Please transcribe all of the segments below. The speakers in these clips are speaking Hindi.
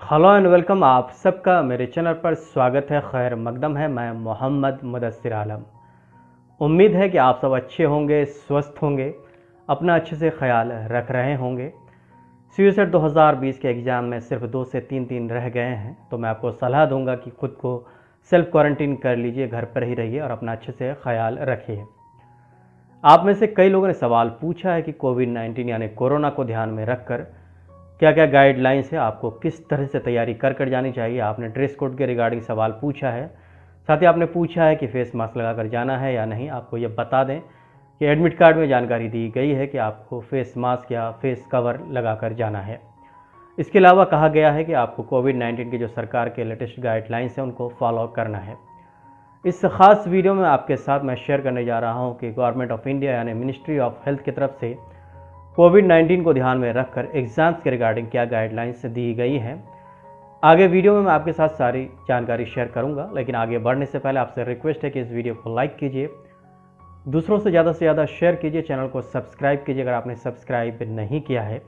Hello and welcome. आप सबका मेरे चैनल पर स्वागत है। खैर मकदम है। मैं मोहम्मद मुदस्सिर आलम। उम्मीद है कि आप सब अच्छे होंगे, स्वस्थ होंगे, अपना अच्छे से ख्याल रख रहे होंगे। सीयूसेट 2020 के एग्ज़ाम में सिर्फ 2 से 3 दिन रह गए हैं, तो मैं आपको सलाह दूंगा कि खुद को सेल्फ क्वारंटीन कर लीजिए, घर पर ही रहिए और अपना अच्छे से ख्याल रखिए। आप में से कई लोगों ने सवाल पूछा है कि कोविड-19 यानी कोरोना को ध्यान में रखकर क्या क्या गाइडलाइंस है, आपको किस तरह से तैयारी कर जानी चाहिए। आपने ड्रेस कोड के रिगार्डिंग सवाल पूछा है, साथ ही आपने पूछा है कि फेस मास्क लगाकर जाना है या नहीं। आपको ये बता दें कि एडमिट कार्ड में जानकारी दी गई है कि आपको फेस मास्क या फेस कवर लगाकर जाना है। इसके अलावा कहा गया है कि आपको कोविड-19 के जो सरकार के लेटेस्ट गाइडलाइंस हैं उनको फॉलो करना है। इस खास वीडियो में आपके साथ मैं शेयर करने जा रहा हूं कि गवर्नमेंट ऑफ इंडिया यानी मिनिस्ट्री ऑफ हेल्थ की तरफ से कोविड-19 को ध्यान में रखकर एग्ज़ाम्स के रिगार्डिंग क्या गाइडलाइंस दी गई हैं। आगे वीडियो में मैं आपके साथ सारी जानकारी शेयर करूंगा, लेकिन आगे बढ़ने से पहले आपसे रिक्वेस्ट है कि इस वीडियो को लाइक कीजिए, दूसरों से ज़्यादा शेयर कीजिए, चैनल को सब्सक्राइब कीजिए अगर आपने सब्सक्राइब नहीं किया है,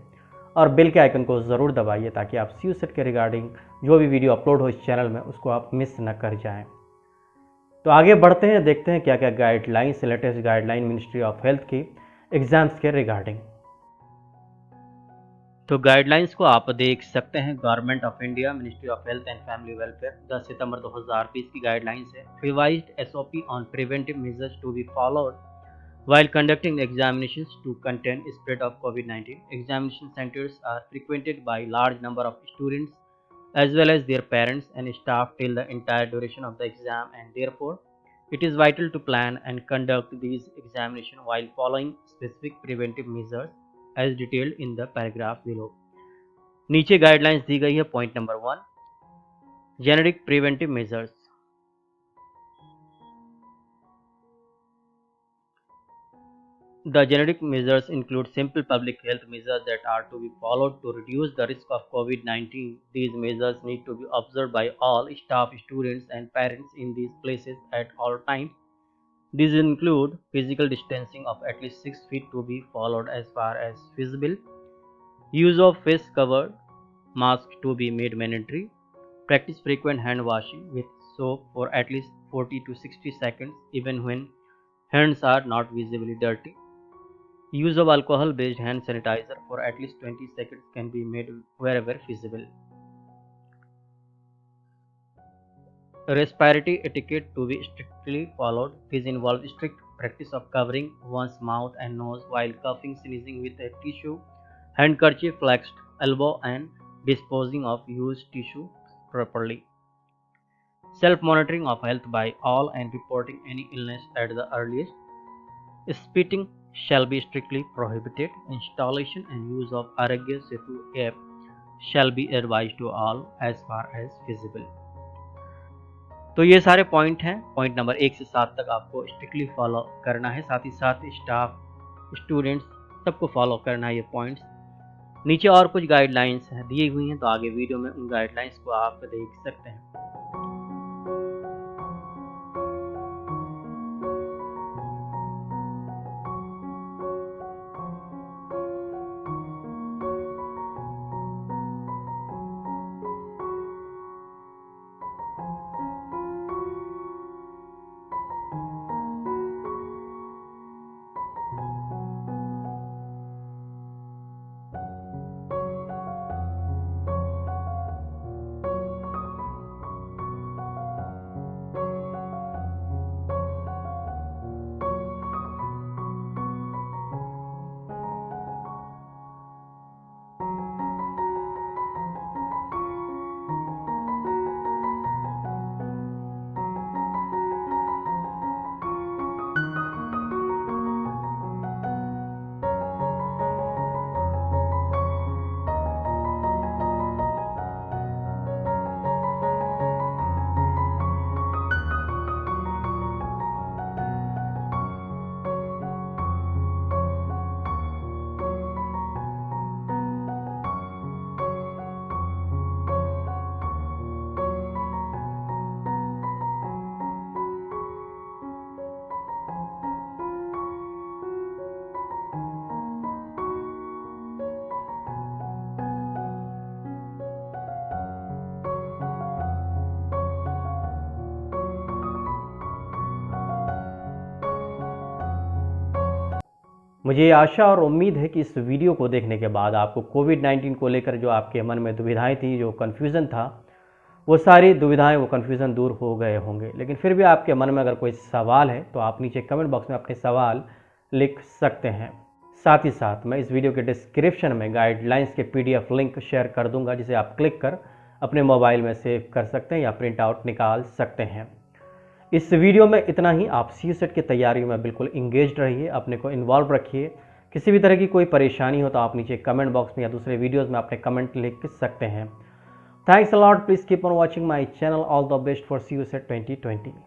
और बेल के आइकन को ज़रूर दबाइए ताकि आप सीयूसेट के रिगार्डिंग जो भी वीडियो अपलोड हो इस चैनल में उसको आप मिस न कर जाएँ। तो आगे बढ़ते हैं, देखते हैं क्या क्या guidelines, latest guideline ministry of health की एग्ज़ाम्स के रिगार्डिंग। तो गाइडलाइंस को आप देख सकते हैं। Government of India ministry of health and family welfare 10 सितंबर 2020 की गाइडलाइंस है। Revised SOP on preventive measures to be followed while conducting examinations to contain spread of COVID-19. Examination centers are frequented by large number of students as well as their parents and staff till the entire duration of the exam, and therefore it is vital to plan and conduct these examinations while following specific preventive measures as detailed in the paragraph below. नीचे गाइडलाइंस दी गई है। Point number 1, generic preventive measures. The generic measures include simple public health measures that are to be followed to reduce the risk of COVID-19. These measures need to be observed by all staff, students, and parents in these places at all times. These include physical distancing of at least 6 feet to be followed as far as feasible, use of face cover mask to be made mandatory, practice frequent hand washing with soap for at least 40 to 60 seconds even when hands are not visibly dirty. Use of alcohol-based hand sanitizer for at least 20 seconds can be made wherever feasible. Respiratory etiquette to be strictly followed. These involve strict practice of covering one's mouth and nose while coughing, sneezing with a tissue, handkerchief, flexed elbow, and disposing of used tissue properly. Self-monitoring of health by all and reporting any illness at the earliest. Spitting shall be strictly prohibited. Installation and use of Arogya Setu app shall be advised to all as far as feasible. तो ये सारे पॉइंट हैं। पॉइंट नंबर 1 से 7 तक आपको स्ट्रिक्टली फॉलो करना है, साथ ही साथ स्टाफ, स्टूडेंट्स सबको फॉलो करना है ये पॉइंट्स। नीचे और कुछ गाइडलाइंस दी हुई हैं, तो आगे वीडियो में उन गाइडलाइंस को आप देख सकते हैं। मुझे आशा और उम्मीद है कि इस वीडियो को देखने के बाद आपको कोविड-19 को लेकर जो आपके मन में दुविधाएं थी, जो कन्फ्यूज़न था, वो सारी दुविधाएं, वो कन्फ्यूज़न दूर हो गए होंगे। लेकिन फिर भी आपके मन में अगर कोई सवाल है तो आप नीचे कमेंट बॉक्स में अपने सवाल लिख सकते हैं। साथ ही साथ मैं इस वीडियो के डिस्क्रिप्शन में गाइडलाइंस के PDF लिंक शेयर कर दूंगा, जिसे आप क्लिक कर अपने मोबाइल में सेव कर सकते हैं या प्रिंट आउट निकाल सकते हैं। इस वीडियो में इतना ही। आप CU-सेट की तैयारियों में बिल्कुल इंगेज्ड रहिए, अपने को इन्वॉल्व रखिए। किसी भी तरह की कोई परेशानी हो तो आप नीचे कमेंट बॉक्स में या दूसरे वीडियोज़ में अपने कमेंट लिख सकते हैं। Thanks a lot. Please keep on watching my channel. All the best for CU-सेट 2020.